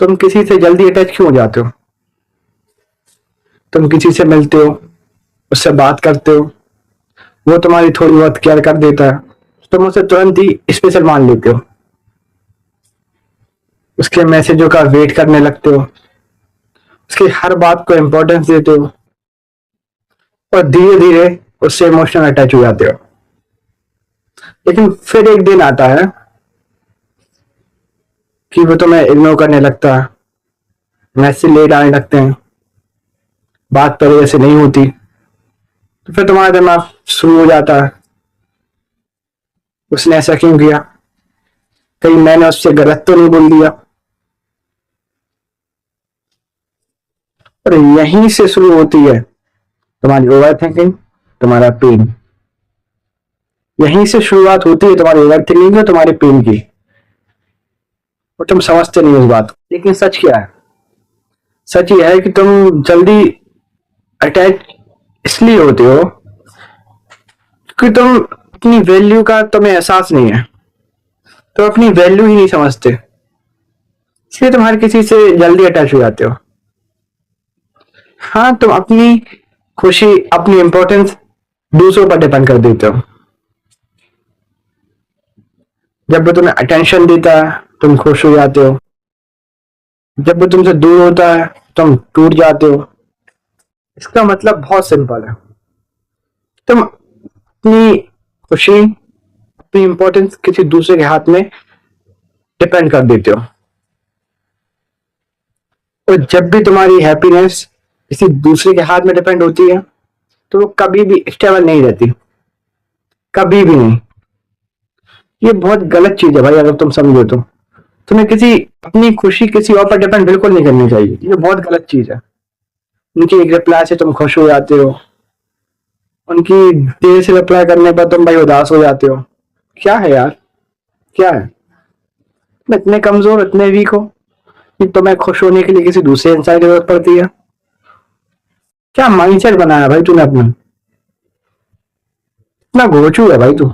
तुम किसी से जल्दी अटैच क्यों हो जाते हो? तुम किसी से मिलते हो, उससे बात करते हो, वो तुम्हारी थोड़ी बहुत केयर कर देता है, तुम उसे तुरंत ही स्पेशल मान लेते हो, उसके मैसेजों का वेट करने लगते हो, उसकी हर बात को इम्पोर्टेंस देते हो और धीरे धीरे उससे इमोशनल अटैच हो जाते हो। लेकिन फिर एक दिन आता है कि वो तुम्हें इग्नोर करने लगता है, मैसेज लेट आने लगते हैं, बात पहले ऐसे नहीं होती। तो फिर तुम्हारा दिमाग शुरू हो जाता है, उसने ऐसा क्यों किया, कहीं मैंने उससे गलत तो नहीं बोल दिया। और यहीं से शुरू होती है तुम्हारी ओवर थिंकिंग, तुम्हारा पेन। यहीं से शुरुआत होती है तुम्हारी ओवर थिंकिंग और तुम्हारे पेन की। और तुम समझते नहीं उस बात को। लेकिन सच क्या है? सच ये है कि तुम जल्दी अटैच इसलिए होते हो कि तुम अपनी वैल्यू का तुम्हें एहसास नहीं है, तुम अपनी वैल्यू ही नहीं समझते, इसलिए तुम हर किसी से जल्दी अटैच हो जाते हो। हाँ, तुम अपनी खुशी, अपनी इंपॉर्टेंस दूसरों पर डिपेंड कर देते हो। जब वो तुम्हें अटेंशन देता है तुम खुश हो जाते हो, जब वो तुमसे दूर होता है तुम टूट जाते हो। इसका मतलब बहुत सिंपल है, तुम अपनी खुशी, अपनी इंपॉर्टेंस किसी दूसरे के हाथ में डिपेंड कर देते हो। और जब भी तुम्हारी हैप्पीनेस किसी दूसरे के हाथ में डिपेंड होती है तो वो कभी भी स्टेबल नहीं रहती, कभी भी नहीं। ये बहुत गलत चीज है भाई, अगर तुम समझो तो। तुम्हें किसी अपनी खुशी किसी और पर डिपेंड बिल्कुल नहीं करनी चाहिए, ये बहुत गलत चीज है। उनकी एक रिप्लाई से तुम खुश हो जाते हो, उनकी देर से रिप्लाई करने पर तुम भाई उदास हो जाते हो। क्या है यार, क्या है? तुम इतने कमजोर, इतने वीक हो कि तुम्हें खुश होने के लिए किसी दूसरे इंसान की जरूरत पड़ती है? क्या माइंडसेट बनाया भाई तूने अपना? इतना घोचू है भाई तू।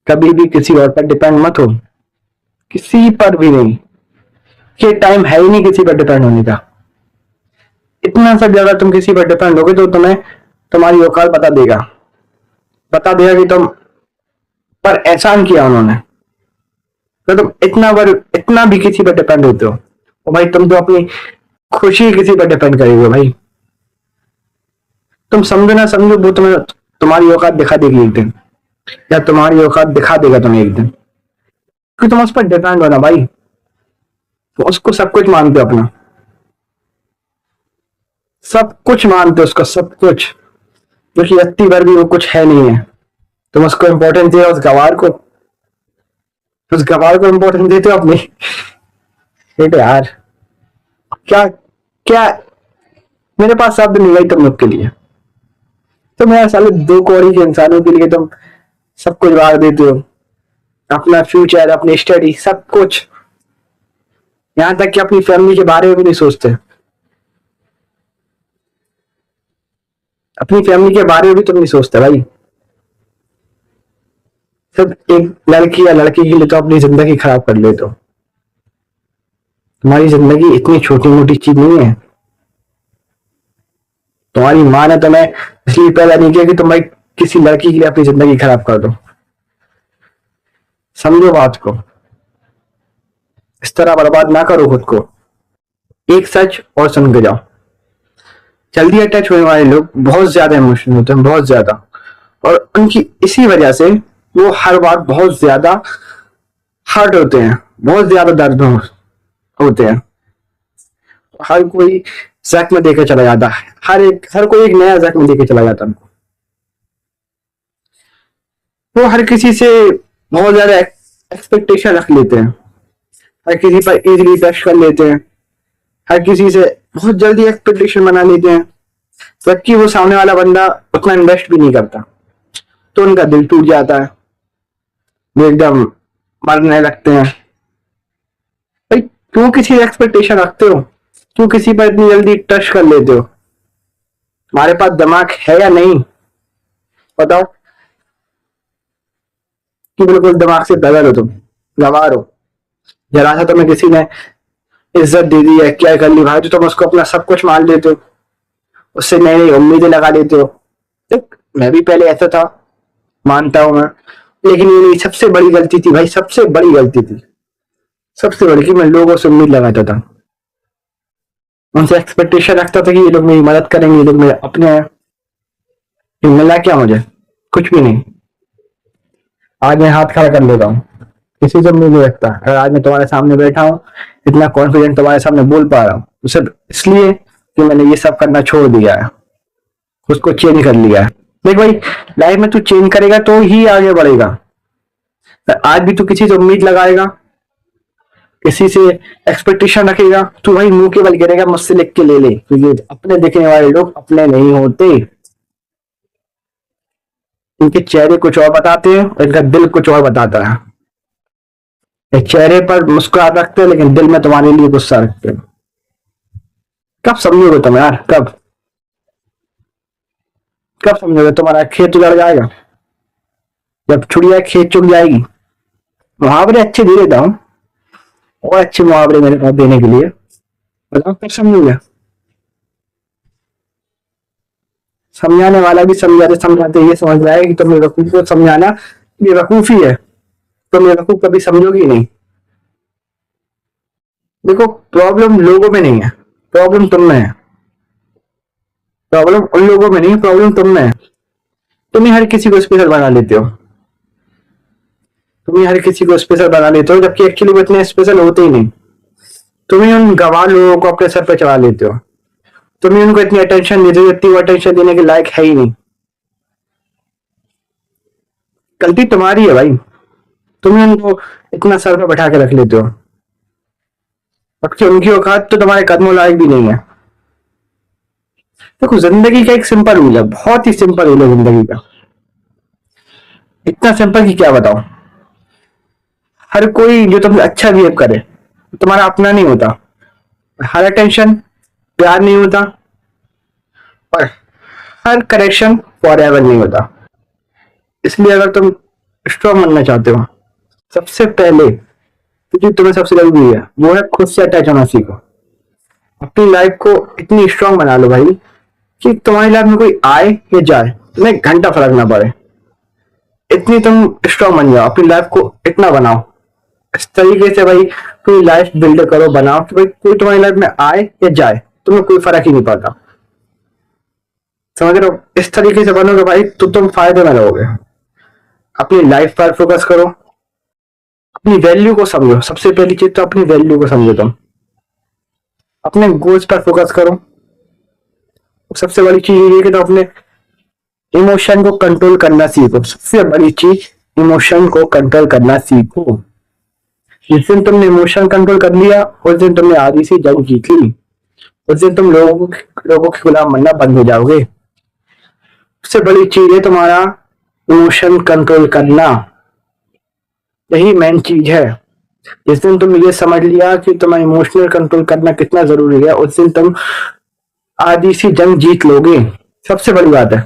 कभी भी किसी और पर डिपेंड मत हो, किसी पर भी नहीं। ये टाइम है ही नहीं किसी पर डिपेंड होने का। इतना सब ज्यादा तुम किसी पर डिपेंड होगे तो तुम्हें तुम्हारी औकात बता देगा, बता देगा कि तुम पर एहसान किया उन्होंने। तो तुम इतना भी किसी पर डिपेंड होते हो, और भाई तुम तो अपनी खुशी किसी पर डिपेंड करोगे भाई। तुम समझो ना समझो, वो तुम्हें तुम्हारी औकात दिखा देगी एक दिन, या तुम्हारी औकात दिखा देगा तुम्हें एक दिन, क्योंकि तुम उस पर डिपेंड हो ना भाई। तो उसको सब कुछ मानते हो अपना, सब कुछ मानते हो उसका, सब कुछ, जो कि रत्ती भर भी वो कुछ है नहीं है। तुम उसको इम्पोर्टेंस दे, उस गवार को इम्पोर्टेंस देते हो अपनी। ठीक है यार, क्या क्या, मेरे पास शब्द नहीं भाई तुम लोग के लिए। तुम यार साले दो कौड़ी के इंसानों के लिए तुम सब कुछ भाग देते हो, अपना फ्यूचर, अपनी स्टडी, सब कुछ। यहाँ तक कि अपनी फैमिली के बारे में भी नहीं सोचते, अपनी फैमिली के बारे में भी तुम नहीं सोचते भाई। सिर्फ एक लड़की या लड़के के लिए तो अपनी जिंदगी खराब कर लेते हो। तुम्हारी जिंदगी इतनी छोटी मोटी चीज नहीं है। तुम्हारी माँ ने तुम्हें इसलिए पैदा नहीं किया कि तुम भाई किसी लड़की के लिए अपनी जिंदगी खराब कर दो। समझो बात को, इस तरह बर्बाद ना करो खुद को। एक सच और सुन के जाओ, जल्दी अटैच होने वाले लोग बहुत ज्यादा इमोशनल होते हैं, बहुत ज्यादा। और उनकी इसी वजह से वो हर बात बहुत ज्यादा हर्ट होते हैं, बहुत ज्यादा दर्द होते हैं। हर कोई जख्म देकर चला जाता है, हर कोई एक नया जख्म देकर चला जाता है। वो हर किसी से बहुत ज्यादा एक्सपेक्टेशन रख लेते हैं, हर किसी पर इजीली ट्रस्ट कर लेते हैं, हर किसी से बहुत जल्दी एक्सपेक्टेशन बना लेते हैं, जबकि वो सामने वाला बंदा उतना इन्वेस्ट भी नहीं करता। तो उनका दिल टूट जाता है, वो एकदम मरने लगते हैं। भाई क्यों किसी एक्सपेक्टेशन रखते हो? क्यों किसी पर इतनी जल्दी ट्रस्ट कर लेते हो? तुम्हारे पास दिमाग है या नहीं? बताओ। कि बिल्कुल दिमाग से बगैर हो, तुम गंवार हो। जरा सा तुम्हें किसी ने इज्जत दे दी है, क्या कर ली भाई, तो तुम उसको अपना सब कुछ मान लेते हो, उससे नई नई उम्मीदें लगा लेते हो। देख, मैं भी पहले ऐसा था, मानता हूं मैं, लेकिन ये मेरी सबसे बड़ी गलती थी भाई, सबसे बड़ी गलती थी, सबसे बड़ी, कि मैं लोगों से उम्मीद लगाता था, उनसे एक्सपेक्टेशन रखता था कि ये लोग मेरी मदद करेंगे, ये लोग मेरे अपने हैं। फिर मिला क्या मुझे? कुछ भी नहीं। आज मैं हाथ खड़ा कर लेता हूँ, किसी से उम्मीद नहीं रखता। अगर आज मैं तुम्हारे सामने बैठा हूँ, इतना कॉन्फिडेंट तुम्हारे सामने बोल पा रहा हूँ, तो सिर्फ इसलिए कि मैंने ये सब करना छोड़ दिया है, खुद को चेंज कर लिया है। देख भाई, लाइफ में तू चेंज करेगा तो ही आगे बढ़ेगा। आज भी तू किसी से उम्मीद लगाएगा, किसी से एक्सपेक्टेशन रखेगा, तू भाई मुंह के बल गिरेगा, मुझसे लिख के ले ले, क्योंकि अपने दिखने वाले लोग अपने नहीं होते। इनके चेहरे कुछ और बताते हैं और इनका दिल कुछ और बताता है। ये चेहरे पर मुस्कुराहट रखते हैं, लेकिन दिल में तुम्हारे लिए गुस्सा रखते हैं। कब समझोगे तुम यार? कब कब समझोगे? तुम्हारा खेत उजड़ जाएगा, जब छुड़िया खेत चुग जाएगी। मुहावरे अच्छे दे देता हूँ, और अच्छे मुहावरे मेरे पास देने के लिए, बताओ कब समझोगे? समझाने वाला भी समझाते समझाते ये समझ रहा है कि तुम बेवकूफ को समझाना बेवकूफी है, तुम बेवकूफ कभी समझोगी नहीं। देखो, प्रॉब्लम लोगों में नहीं है, प्रॉब्लम तुम में है। प्रॉब्लम उन लोगों में नहीं है, प्रॉब्लम तुम में है। तुम ही हर किसी को स्पेशल बना लेते हो, तुम ही हर किसी को स्पेशल बना लेते हो, जबकि एक्चुअली वो इतने स्पेशल होते ही नहीं। तुम ही उन गवाह लोगों को अपने सर पे चढ़ा लेते हो, तुम ही उनको इतनी अटेंशन देते हो, इतनी अटेंशन देने के लायक है ही नहीं। गलती तुम्हारी है भाई, तुम ही उनको इतना सर पे बैठा के रख लेते हो, जबकि उनकी औकात तो तुम्हारे कदमों लायक भी नहीं है। देखो, जिंदगी का एक सिंपल रूल है, बहुत ही सिंपल रूल है जिंदगी का, इतना सिंपल कि क्या बताओ। हर कोई जो तुमसे अच्छा बिहेव करे तुम्हारा अपना नहीं होता, हर अटेंशन प्यार नहीं होता, और हर करेक्शन फॉर एवर नहीं होता। इसलिए अगर तुम स्ट्रॉन्ग बनना चाहते हो, सबसे पहले तो जो तुम्हें सबसे जरूरी है वो है खुद से अटैच होना सीखो। अपनी लाइफ को इतनी स्ट्रांग बना लो भाई कि तुम्हारी लाइफ में कोई आए या जाए तुम्हें एक घंटा फर्क ना पड़े। इतनी तुम स्ट्रांग बन जाओ, अपनी लाइफ को इतना बनाओ, इस तरीके से भाई कोई लाइफ बिल्ड करो, बनाओ कि भाई कोई तुम्हारी लाइफ में आए या जाए तुम्हें कोई फर्क ही नहीं पड़ता। समझ रहे हो? इस तरीके से बनोगे भाई तो तुम फायदे में रहोगे। अपनी लाइफ पर फोकस करो, अपनी वैल्यू को समझो। सबसे पहली चीज तो अपनी वैल्यू को समझो, तुम अपने गोल्स पर फोकस करो। सबसे बड़ी चीज ये है कि तुम अपने इमोशन को कंट्रोल करना सीखो। सबसे बड़ी चीज इमोशन को कंट्रोल करना सीखो। जिस दिन तुमने इमोशन कंट्रोल कर लिया उस दिन तुमने आधी सी जंग जीत ली, उस दिन तुम लोगों के गुलाम बनना बंद हो जाओगे। सबसे बड़ी चीज है तुम्हारा इमोशन कंट्रोल करना, यही मेन चीज है। जिस दिन तुम ये समझ लिया कि तुम्हें इमोशनल कंट्रोल करना कितना जरूरी है, उस दिन तुम आधी सी जंग जीत लोगे। सबसे बड़ी बात है,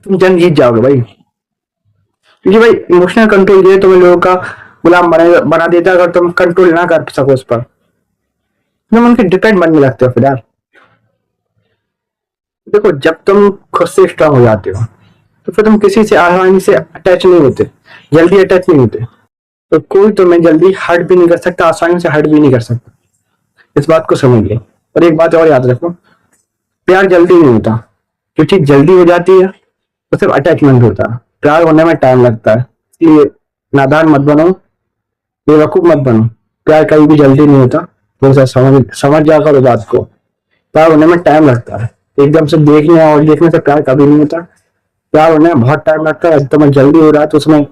तुम जंग जीत जाओगे भाई, क्योंकि भाई इमोशनल कंट्रोल ये तुम्हें लोगों का गुलाम बना देता है। अगर तुम कंट्रोल ना कर सको उस पर, तुम उनके डिपेंड बनने लगते हो फिर यार। देखो, जब तुम खुद से स्ट्रांग हो जाते हो तो फिर तुम किसी से आसानी से अटैच नहीं होते, जल्दी अटैच नहीं होते, तो कोई तुम्हें जल्दी हर्ट भी नहीं कर सकता, आसानी से हर्ट भी नहीं कर सकता। इस बात को समझिए। और एक बात और याद रखो, प्यार जल्दी नहीं होता। जो चीज जल्दी हो जाती है वो सिर्फ अटैचमेंट होता है, प्यार होने में टाइम लगता है। इसलिए नादान मत बनो, बेवकूफ मत बनो, प्यार कभी भी जल्दी नहीं होता। थोड़ा सा समझ जा करो बात को, प्यार होने में टाइम लगता है। एकदम से देखने और देखने से प्यार कभी नहीं होता, प्यार होने में बहुत टाइम लगता है। एकदम जल्दी हो रहा है तो उसमें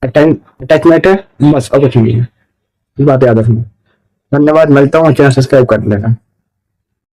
अटैचमेंट है बस, और कुछ नहीं है। ये बात याद रखना। धन्यवाद, मिलता हूँ, चैनल सब्सक्राइब कर लेना।